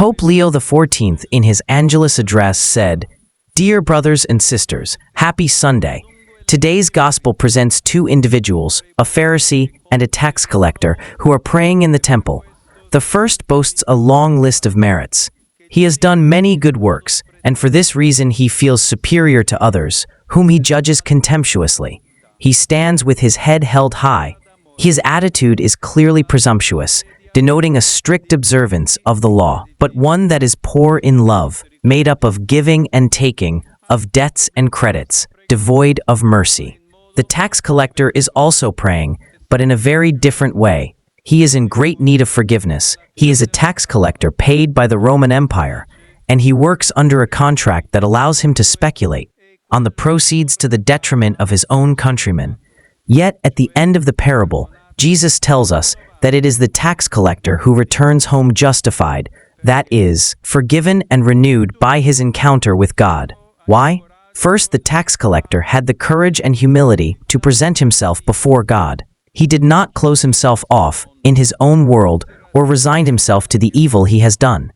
Pope Leo XIV, in his Angelus address, said, "Dear brothers and sisters, happy Sunday. Today's gospel presents two individuals, a Pharisee and a tax collector, who are praying in the temple. The first boasts a long list of merits. He has done many good works, and for this reason he feels superior to others, whom he judges contemptuously. He stands with his head held high. His attitude is clearly presumptuous, denoting a strict observance of the law, but one that is poor in love, made up of giving and taking, of debts and credits, devoid of mercy. The tax collector is also praying, but in a very different way. He is in great need of forgiveness. He is a tax collector paid by the Roman Empire, and he works under a contract that allows him to speculate on the proceeds to the detriment of his own countrymen. Yet, at the end of the parable, Jesus tells us that it is the tax collector who returns home justified, that is, forgiven and renewed by his encounter with God. Why? First, the tax collector had the courage and humility to present himself before God. He did not close himself off in his own world or resign himself to the evil he has done.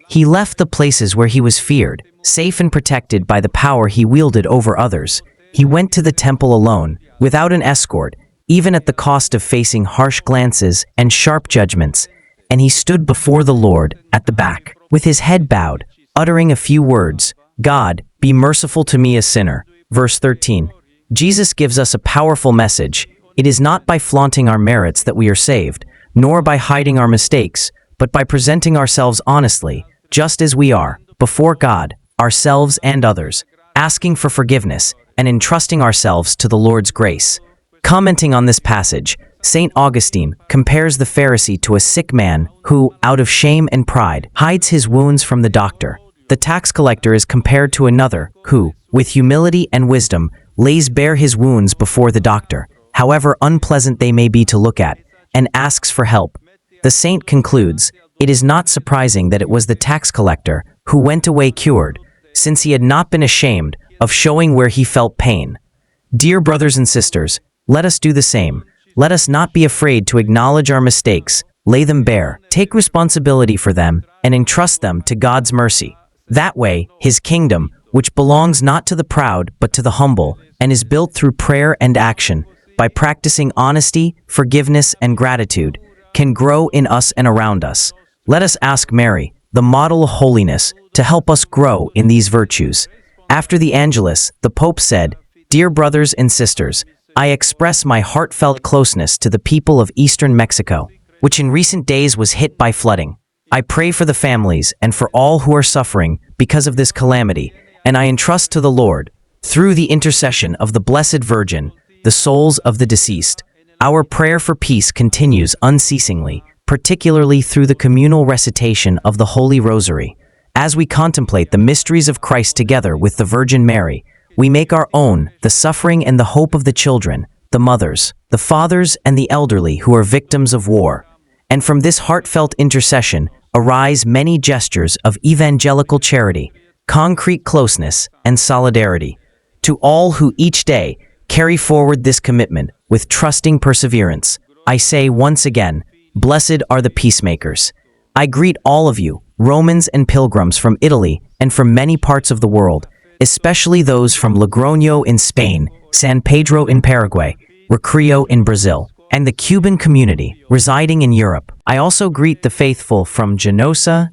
He left the places where he was feared, safe and protected by the power he wielded over others. He went to the temple alone, without an escort, even at the cost of facing harsh glances and sharp judgments, and he stood before the Lord at the back, with his head bowed, uttering a few words, "God, be merciful to me, a sinner." Verse 13. Jesus gives us a powerful message. It is not by flaunting our merits that we are saved, nor by hiding our mistakes, but by presenting ourselves honestly, just as we are, before God, ourselves and others, asking for forgiveness and entrusting ourselves to the Lord's grace. Commenting on this passage, St. Augustine compares the Pharisee to a sick man who, out of shame and pride, hides his wounds from the doctor. The tax collector is compared to another who, with humility and wisdom, lays bare his wounds before the doctor, however unpleasant they may be to look at, and asks for help. The saint concludes, "It is not surprising that it was the tax collector who went away cured, since he had not been ashamed of showing where he felt pain." Dear brothers and sisters, let us do the same. Let us not be afraid to acknowledge our mistakes, lay them bare, take responsibility for them, and entrust them to God's mercy. That way, His kingdom, which belongs not to the proud but to the humble, and is built through prayer and action, by practicing honesty, forgiveness, and gratitude, can grow in us and around us. Let us ask Mary, the model of holiness, to help us grow in these virtues. After the Angelus, the Pope said, "Dear brothers and sisters, I express my heartfelt closeness to the people of eastern Mexico, which in recent days was hit by flooding. I pray for the families and for all who are suffering because of this calamity, and I entrust to the Lord, through the intercession of the Blessed Virgin, the souls of the deceased." Our prayer for peace continues unceasingly, particularly through the communal recitation of the Holy Rosary. As we contemplate the mysteries of Christ together with the Virgin Mary, we make our own the suffering and the hope of the children, the mothers, the fathers, and the elderly who are victims of war. And from this heartfelt intercession arise many gestures of evangelical charity, concrete closeness, and solidarity. To all who each day carry forward this commitment with trusting perseverance, I say once again, blessed are the peacemakers. I greet all of you, Romans and pilgrims from Italy and from many parts of the world, especially those from Logroño in Spain, San Pedro in Paraguay, Recreo in Brazil, and the Cuban community residing in Europe. I also greet the faithful from Genoa,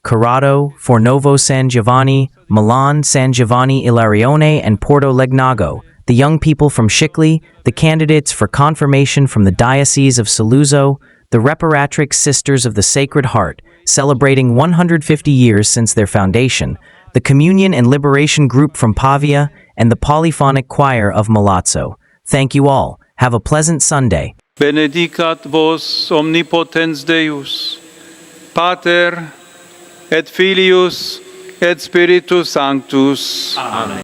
Corrado, Fornovo San Giovanni, Milan, San Giovanni Ilarione, and Porto Legnago, the young people from Chicli, the candidates for confirmation from the Diocese of Saluzzo, the Reparatrix Sisters of the Sacred Heart, celebrating 150 years since their foundation, the Communion and Liberation Group from Pavia, and the Polyphonic Choir of Milazzo. Thank you all. Have a pleasant Sunday. Benedicat vos omnipotens Deus, Pater et Filius et Spiritus Sanctus. Amen.